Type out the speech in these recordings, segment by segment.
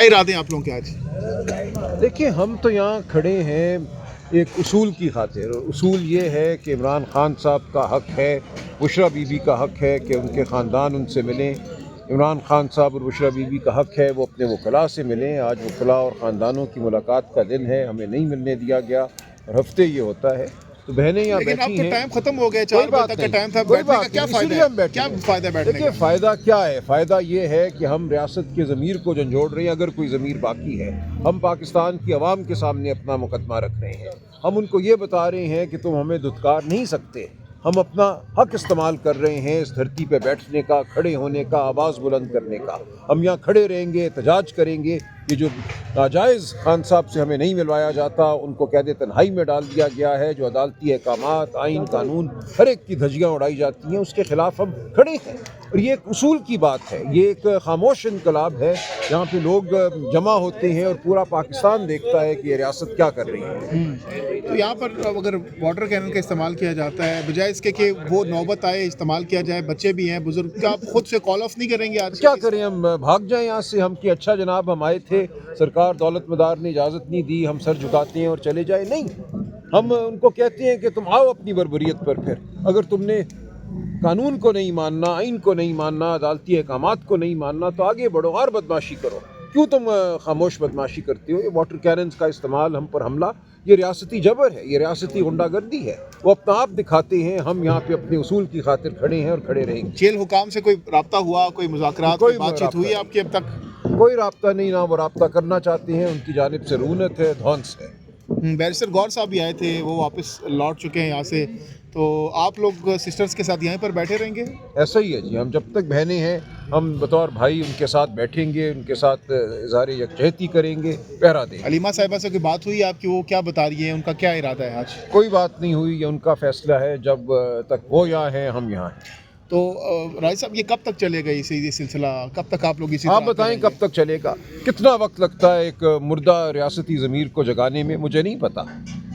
کیا ارادے ہیں آپ لوگوں کے آج؟ دیکھیے ہم تو یہاں کھڑے ہیں ایک اصول کی خاطر. اصول یہ ہے کہ عمران خان صاحب کا حق ہے, بشریٰ بی بی کا حق ہے کہ ان کے خاندان ان سے ملیں. عمران خان صاحب اور بشریٰ بی بی کا حق ہے وہ اپنے وکلاء سے ملیں. آج وکلاء اور خاندانوں کی ملاقات کا دن ہے, ہمیں نہیں ملنے دیا گیا اور ہفتے یہ ہوتا ہے. تو بہنیں یہاں لیکن اب بیٹھی تو ہیں. ٹائم ختم ہو گیا, 4 بجے تک کا ٹائم تھا, کوئی بیٹھنے کا بات کیا نہیں, فائدہ اسی لیے ہم ہے؟ بیٹھے کیا ہیں. فائدہ ہے بیٹھنے دیکھیے کا؟ فائدہ کیا ہے؟ فائدہ یہ ہے کہ ہم ریاست کے ضمیر کو جھنجھوڑ رہے ہیں, اگر کوئی ضمیر باقی ہے. ہم پاکستان کی عوام کے سامنے اپنا مقدمہ رکھ رہے ہیں. ہم ان کو یہ بتا رہے ہیں کہ تم ہمیں دھتکار نہیں سکتے. ہم اپنا حق استعمال کر رہے ہیں اس دھرتی پہ بیٹھنے کا, کھڑے ہونے کا, آواز بلند کرنے کا. ہم یہاں کھڑے رہیں گے, احتجاج کریں گے. یہ جو ناجائز خان صاحب سے ہمیں نہیں ملوایا جاتا, ان کو قید تنہائی میں ڈال دیا گیا ہے, جو عدالتی احکامات, آئین, قانون, ہر ایک کی دھجیاں اڑائی جاتی ہیں, اس کے خلاف ہم کھڑے ہیں. اور یہ ایک اصول کی بات ہے, یہ ایک خاموش انقلاب ہے جہاں پہ لوگ جمع ہوتے ہیں اور پورا پاکستان دیکھتا ہے کہ یہ ریاست کیا کر رہی ہے. تو یہاں پر اگر واٹر کینن کا استعمال کیا جاتا ہے, بجائے اس کے کہ وہ نوبت آئے استعمال کیا جائے, بچے بھی ہیں, بزرگ, کیا آپ خود سے کال آف نہیں کریں گے آج؟ کیا کریں, ہم بھاگ جائیں یہاں سے؟ ہم کہ اچھا جناب ہم آئے تھے, سرکار دولت مدار نے اجازت نہیں دی, ہم سر جھکاتے ہیں اور چلے جائیں؟ نہیں, ہم ان کو کہتے ہیں کہ تم آؤ اپنی بربریت پر. پھر اگر تم نے قانون کو نہیں ماننا, آئین کو نہیں ماننا, عدالتی احکامات کو نہیں ماننا, تو آگے بڑھو اور بدماشی کرو. کیوں تم خاموش بدماشی کرتے ہو؟ یہ واٹر کیننز کا استعمال, ہم پر حملہ, یہ ریاستی جبر ہے, یہ ریاستی غنڈہ گردی ہے. وہ اپنا آپ دکھاتے ہیں, ہم یہاں پہ اپنے اصول کی خاطر کھڑے ہیں اور کھڑے رہیں گے. جیل حکام سے کوئی رابطہ ہوا, کوئی مذاکرات, کوئی بات چیت ہوئی ہے آپ کی اب تک؟ کوئی رابطہ نہیں, نہ وہ رابطہ کرنا چاہتے ہیں. ان کی جانب سے رونت ہے, دھونس ہے. بیرسٹر غور صاحب بھی آئے تھے, وہ واپس لوٹ چکے ہیں یہاں سے, تو آپ لوگ سسٹرز کے ساتھ یہیں پر بیٹھے رہیں گے؟ ایسا ہی ہے جی, ہم جب تک بہنیں ہیں ہم بطور بھائی ان کے ساتھ بیٹھیں گے, ان کے ساتھ اظہار یکجہتی کریں گے, پہرا دیں گے. علیمہ صاحبہ سے کوئی بات ہوئی آپ کی؟ وہ کیا بتا رہی ہیں, ان کا کیا ارادہ ہے آج؟ کوئی بات نہیں ہوئی, یہ ان کا فیصلہ ہے. جب تک وہ یہاں ہیں ہم یہاں ہیں. تو راجد صاحب یہ کب تک چلے گا یہ سلسلہ؟ کب تک آپ لوگ اسی آپ طرح بتائیں کریں گے؟ کب تک چلے گا؟ کتنا وقت لگتا ہے ایک مردہ ریاستی ضمیر کو جگانے میں؟ مجھے نہیں پتا.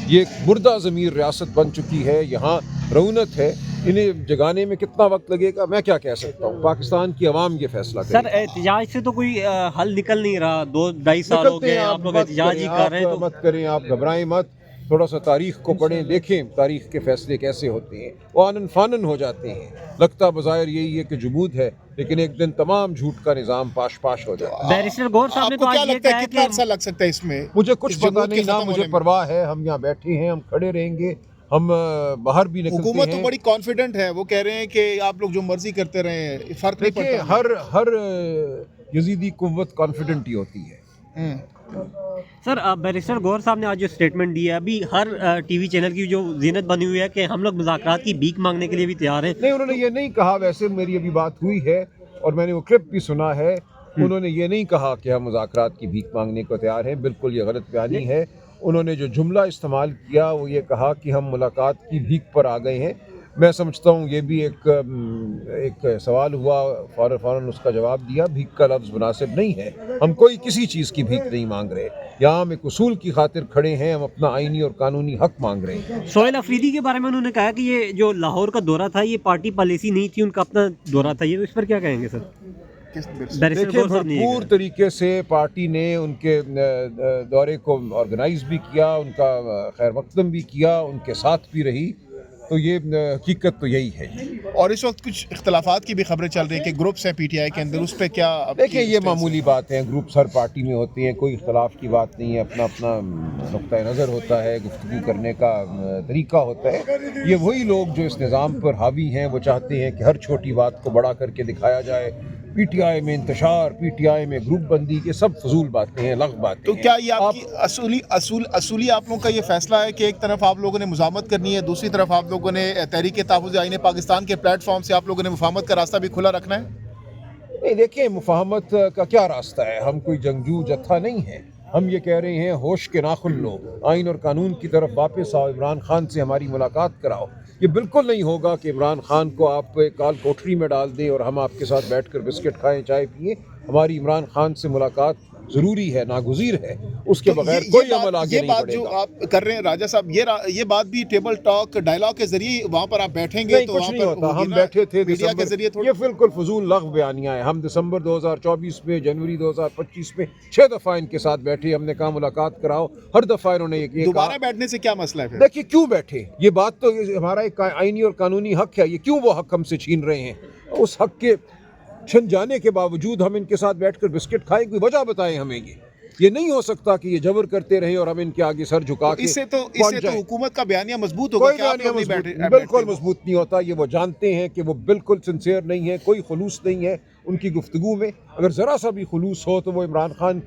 یہ ایک مردہ ضمیر ریاست بن چکی ہے, یہاں رونت ہے, انہیں جگانے میں کتنا وقت لگے گا میں کیا کہہ سکتا ہوں. پاکستان کی عوام یہ فیصلہ کرے. سر احتجاج سے تو کوئی حل نکل نہیں رہا, 2-2.5 سال ہو گئے آپ لوگ احتجاج ہی کر رہے ہیں. آپ مت کریں, آپ گھبرائیں مت, تھوڑا سا تاریخ کو پڑھیں, دیکھیں تاریخ کے فیصلے کیسے ہوتے ہیں. وہ آنن فانن ہو جاتے ہیں. لگتا بظاہر یہی ہے کہ جمود ہے, لیکن ایک دن تمام جھوٹ کا نظام پاش پاش ہو جاتا ہے. بیرسٹر غور صاحب نے آپ کو تو کیا آج یہ لگتا کہا ہے ہے کتنا کہ عرصہ لگ سکتا ہے اس میں؟ مجھے کچھ اس پتا جمود کے نہیں, نہ ختم مجھے ہونے میں؟ پرواہ ہے. ہم یہاں بیٹھے ہیں, ہم کھڑے رہیں گے, ہم باہر بھی نکلتے ہیں. حکومت تو بڑی کانفیڈنٹ ہے, وہ کہہ رہے ہیں کہ آپ لوگ جو مرضی کرتے رہیں, فرق نہیں دیکھیں پڑتا. ہر یزیدی قوت کانفیڈنٹ ہی ہوتی ہے. سر بیرسٹر غور صاحب نے آج جو سٹیٹمنٹ دی ہے, ابھی ہر ٹی وی چینل کی جو زینت بنی ہوئی ہے کہ ہم لوگ مذاکرات کی بھیک مانگنے کے لیے بھی تیار ہیں. نہیں, انہوں نے یہ نہیں کہا. ویسے میری ابھی بات ہوئی ہے اور میں نے وہ کلپ بھی سنا ہے. انہوں نے یہ نہیں کہا کہ ہم مذاکرات کی بھیک مانگنے کو تیار ہیں. بالکل یہ غلط بیانی ہے. انہوں نے جو جملہ استعمال کیا وہ یہ کہا کہ ہم ملاقات کی بھیک پر آ گئے ہیں. میں سمجھتا ہوں یہ بھی ایک سوال ہوا, فوراً اس کا جواب دیا. بھیک کا لفظ مناسب نہیں ہے. ہم کوئی کسی چیز کی بھیک نہیں مانگ رہے. یہاں ہم ایک اصول کی خاطر کھڑے ہیں, ہم اپنا آئینی اور قانونی حق مانگ رہے ہیں. سہیل افریدی کے بارے میں انہوں نے کہا کہ یہ جو لاہور کا دورہ تھا یہ پارٹی پالیسی نہیں تھی, ان کا اپنا دورہ تھا. یہ اس پر کیا کہیں گے سر؟ دیکھیں بھرپور طریقے سے پارٹی نے ان کے دورے کو آرگنائز بھی کیا, ان کا خیر مقدم بھی کیا, ان کے ساتھ بھی رہی. تو یہ حقیقت تو یہی ہے. اور اس وقت کچھ اختلافات کی بھی خبریں چل رہی ہیں کہ گروپس ہیں پی ٹی آئی کے اندر, اس پہ کیا؟ دیکھیں یہ معمولی بات ہے, گروپس ہر پارٹی میں ہوتے ہیں, کوئی اختلاف کی بات نہیں ہے. اپنا اپنا نقطۂ نظر ہوتا ہے, گفتگو کرنے کا طریقہ ہوتا ہے. یہ وہی لوگ جو اس نظام پر حاوی ہیں وہ چاہتے ہیں کہ ہر چھوٹی بات کو بڑا کر کے دکھایا جائے. پی ٹی آئی میں انتشار, پی ٹی آئی میں گروپ بندی, یہ سب فضول باتیں ہیں, لغو باتیں ہیں. تو کیا یہ آپ کی اصولی آپ لوگوں کا یہ فیصلہ ہے کہ ایک طرف آپ لوگوں نے مزاحمت کرنی ہے, دوسری طرف آپ لوگوں نے تحریک تحفظ آئین پاکستان کے پلیٹ فارم سے آپ لوگوں نے مفاہمت کا راستہ بھی کھلا رکھنا ہے؟ نہیں, دیکھیں مفاہمت کا کیا راستہ ہے. ہم کوئی جنگجو جتھا نہیں ہے. ہم یہ کہہ رہے ہیں ہوش کے ناخن لو, آئین اور قانون کی طرف واپس آؤ, عمران خان سے ہماری ملاقات کراؤ. یہ بالکل نہیں ہوگا کہ عمران خان کو آپ کال کوٹری میں ڈال دیں اور ہم آپ کے ساتھ بیٹھ کر بسکٹ کھائیں, چائے پئیں. ہماری عمران خان سے ملاقات ضروری ہے، ناگزیر ہے، اس کے تو بغیر یہ کوئی بات- عمل آگے یہ نہیں بات بڑھے جو گا۔ آپ کر رہے ہیں راجہ صاحب، یہ بات بھی ٹیبل ٹاک ڈائلاگ کے ذریعے وہاں پر آپ بیٹھیں گے نہیں، تو کچھ وہاں نہیں پر ہوتا۔ ہوگی ہم نا، بیٹھے تھے میڈیا کے ذریعے دسمبر، یہ بالکل فضول لغو بیانیہ ہے۔ ہم دسمبر 2024 میں، جنوری 2025 میں 6 دفعہ ان کے ساتھ بیٹھے، ہم نے کہا ملاقات کراؤ، ہر دفعہ انہوں نے یہ کہا۔ دوبارہ بیٹھنے سے کیا مسئلہ ہے پھر؟ دیکھیے کیوں بیٹھے، یہ بات تو ہمارا ایک آئینی اور قانونی حق ہے، یہ کیوں وہ حق ہم سے چھین رہے ہیں؟ اس حق کے چھن جانے کے باوجود ہم ان کے ساتھ بیٹھ کر بسکٹ کھائیں، کوئی وجہ بتائیں ہمیں۔ یہ نہیں ہو سکتا کہ یہ جبر کرتے رہیں اور ہم ان کے آگے سر جھکا کے اس سے تو حکومت کا بیانیہ مضبوط ہوگا کوئی کہ آپ بیانیہ لوگ نہیں بیٹھے، بالکل مضبوط نہیں ہوتا۔ یہ وہ جانتے ہیں کہ وہ بالکل سنسیئر نہیں ہے، کوئی خلوص نہیں ہے ان کی گفتگو میں۔ اگر ذرا سا بھی خلوص ہو تو وہ عمران خان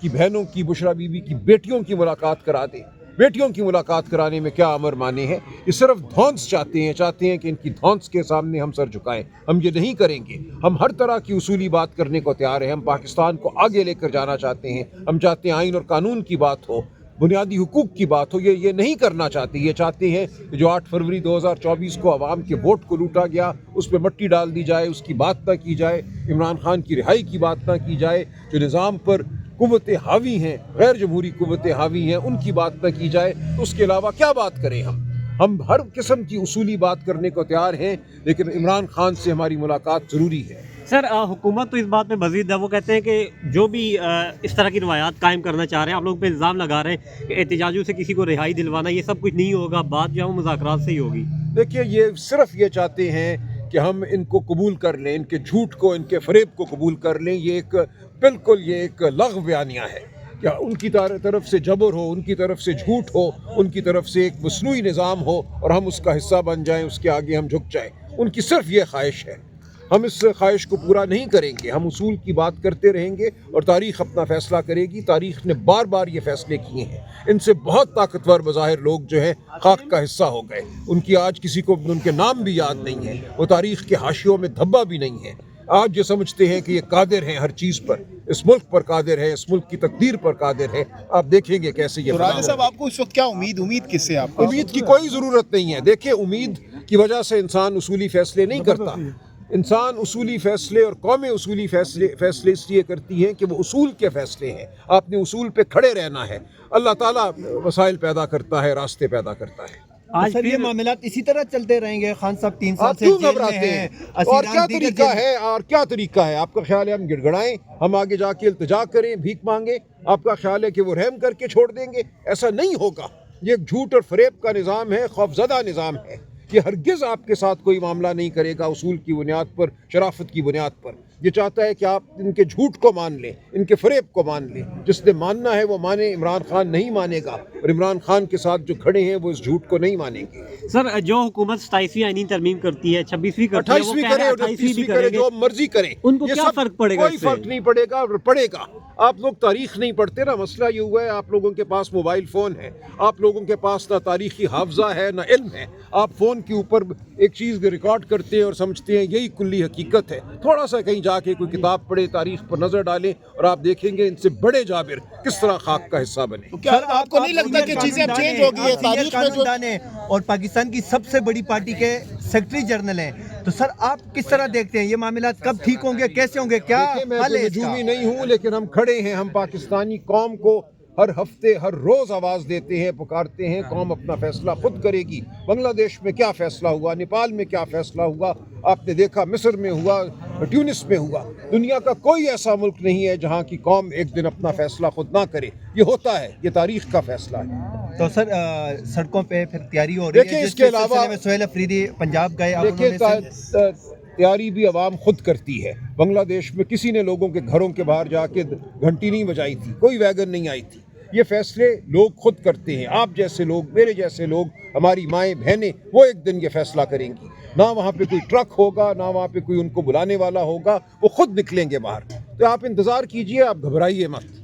کی بہنوں کی، بشرا بی بی کی بیٹیوں کی ملاقات کرا دیں۔ بیٹیوں کی ملاقات کرانے میں کیا امر مانے ہیں؟ یہ صرف دھونس چاہتے ہیں کہ ان کی دھونس کے سامنے ہم سر جھکائیں۔ ہم یہ نہیں کریں گے۔ ہم ہر طرح کی اصولی بات کرنے کو تیار ہیں۔ ہم پاکستان کو آگے لے کر جانا چاہتے ہیں۔ ہم چاہتے ہیں آئین اور قانون کی بات ہو، بنیادی حقوق کی بات ہو۔ یہ نہیں کرنا چاہتے۔ یہ چاہتے ہیں کہ جو 8 فروری 2024 کو عوام کے ووٹ کو لوٹا گیا، اس پہ مٹی ڈال دی جائے، اس کی بات نہ کی جائے، عمران خان کی رہائی کی بات نہ کی جائے، جو نظام پر قوتیں حاوی ہیں، غیر جمہوری قوتیں حاوی ہیں، ان کی بات نہ کی جائے۔ تو اس کے علاوہ کیا بات کریں ہم ہر قسم کی اصولی بات کرنے کو تیار ہیں، لیکن عمران خان سے ہماری ملاقات ضروری ہے۔ سر حکومت تو اس بات میں مزید ہے، وہ کہتے ہیں کہ جو بھی اس طرح کی روایات قائم کرنا چاہ رہے ہیں، آپ لوگ پہ الزام لگا رہے ہیں کہ احتجاجوں سے کسی کو رہائی دلوانا، یہ سب کچھ نہیں ہوگا، بات جو ہے وہ مذاکرات سے ہی ہوگی۔ دیکھیے یہ صرف یہ چاہتے ہیں کہ ہم ان کو قبول کر لیں، ان کے جھوٹ کو، ان کے فریب کو قبول کر لیں۔ یہ ایک لغو بیانیہ ہے کہ ان کی طرف سے جبر ہو، ان کی طرف سے جھوٹ ہو، ان کی طرف سے ایک مصنوعی نظام ہو اور ہم اس کا حصہ بن جائیں، اس کے آگے ہم جھک جائیں۔ ان کی صرف یہ خواہش ہے۔ ہم اس خواہش کو پورا نہیں کریں گے۔ ہم اصول کی بات کرتے رہیں گے اور تاریخ اپنا فیصلہ کرے گی۔ تاریخ نے بار بار یہ فیصلے کیے ہیں۔ ان سے بہت طاقتور بظاہر لوگ جو ہیں خاک کا حصہ ہو گئے، ان کی آج کسی کو ان کے نام بھی یاد نہیں ہے، وہ تاریخ کے حاشیوں میں دھبا بھی نہیں ہے۔ آج یہ سمجھتے ہیں کہ یہ قادر ہیں ہر چیز پر، اس ملک پر قادر ہے، اس ملک کی تقدیر پر قادر ہے۔ آپ دیکھیں گے کیسے یہ تو راجہ صاحب آپ کو اس وقت کیا امید کس سے آپ کو؟ امید کی کوئی ضرورت نہیں ہے۔ دیکھیں امید کی وجہ سے انسان اصولی فیصلے نہیں کرتا۔ انسان اصولی فیصلے اور قومیں اصولی فیصلے اس لیے کرتی ہیں کہ وہ اصول کے فیصلے ہیں۔ آپ نے اصول پہ کھڑے رہنا ہے۔ اللہ تعالیٰ وسائل پیدا کرتا ہے، راستے پیدا کرتا ہے۔ آج سر یہ معاملات اسی طرح چلتے رہیں گے؟ خان صاحب 3 سال آپ سے کیوں جیل میں گھبراتے ہیں، ہیں؟ اور اسیران کیا دیگر طریقہ جیل- ہے؟ اور کیا طریقہ ہے؟ آپ کا خیال ہے ہم گڑ گڑائیں، ہم آگے جا کے التجا کریں، بھیک مانگیں؟ آپ کا خیال ہے کہ وہ رحم کر کے چھوڑ دیں گے؟ ایسا نہیں ہوگا۔ یہ ایک جھوٹ اور فریب کا نظام ہے، خوفزدہ نظام ہے۔ یہ ہرگز آپ کے ساتھ کوئی معاملہ نہیں کرے گا اصول کی بنیاد پر، شرافت کی بنیاد پر۔ یہ چاہتا ہے کہ آپ ان کے جھوٹ کو مان لیں، ان کے فریب کو مان لیں۔ جس نے ماننا ہے وہ مانے، عمران خان نہیں مانے گا، اور عمران خان کے ساتھ جو کھڑے ہیں وہ اس جھوٹ کو نہیں مانیں گے۔ سر جو حکومت 27ویں آئینی ترمیم کرتی ہے، 26ویں کرتی ہے، وہ 28ویں کہہ رہے کرے ہیں اور 28ویں بھی 29ویں کرے، کریں گے، جو مرضی کریں۔ ان کو یہ کیا سب فرق پڑے گا کوئی اس سے؟ فرق نہیں پڑے گا، پڑے گا۔ آپ لوگ تاریخ نہیں پڑھتے نا، مسئلہ یہ ہوا ہے آپ لوگوں کے پاس موبائل فون ہے، آپ لوگوں کے پاس نہ تاریخی حافظہ ہے نہ علم ہے۔ آپ فون کے اوپر ایک چیز ریکارڈ کرتے ہیں اور سمجھتے ہیں یہی کلی حقیقت ہے۔ تھوڑا سا کہیں جا کے کوئی کتاب پڑھے، تاریخ پر نظر ڈالیں اور آپ دیکھیں گے ان سے بڑے جابر کس طرح خاک کا حصہ بنے۔ کیا آپ کو نہیں لگتا کہ چیزیں اب چینج ہو گئی ہے تاریخ میں؟ جو قانون دان ہیں اور پاکستان کی سب سے بڑی پارٹی کے سیکرٹری جنرل ہیں، تو سر آپ کس طرح دیکھتے ہیں یہ معاملات کب ٹھیک ہوں گے، کیسے ہوں گے، کیا دیکھیں میں حل تو ہے اس کا؟ نجومی نہیں ہوں، لیکن ہم کھڑے ہیں۔ ہم پاکستانی قوم کو ہر ہفتے ہر روز آواز دیتے ہیں، پکارتے ہیں۔ قوم اپنا فیصلہ خود کرے گی۔ بنگلہ دیش میں کیا فیصلہ ہوا، نیپال میں کیا فیصلہ ہوا، آپ نے دیکھا مصر میں ہوا، ٹیونس میں ہوا۔ دنیا کا کوئی ایسا ملک نہیں ہے جہاں کی قوم ایک دن اپنا فیصلہ خود نہ کرے۔ یہ ہوتا ہے، یہ تاریخ کا فیصلہ ہے۔ تو سر سڑکوں پہ پھر تیاری ہو رہی ہے، دیکھیں جس اس کے سلسلے علاوہ میں سہیل افریدی پنجاب گئے، اب دیکھیں انہوں نے تیاری بھی عوام خود کرتی ہے۔ بنگلہ دیش میں کسی نے لوگوں کے گھروں کے باہر جا کے گھنٹی نہیں بجائی تھی، کوئی ویگن نہیں آئی تھی۔ یہ فیصلے لوگ خود کرتے ہیں۔ آپ جیسے لوگ، میرے جیسے لوگ، ہماری مائیں بہنیں، وہ ایک دن یہ فیصلہ کریں گی۔ نہ وہاں پہ کوئی ٹرک ہوگا، نہ وہاں پہ کوئی ان کو بلانے والا ہوگا، وہ خود نکلیں گے باہر۔ تو آپ انتظار کیجئے، آپ گھبرائیے مت۔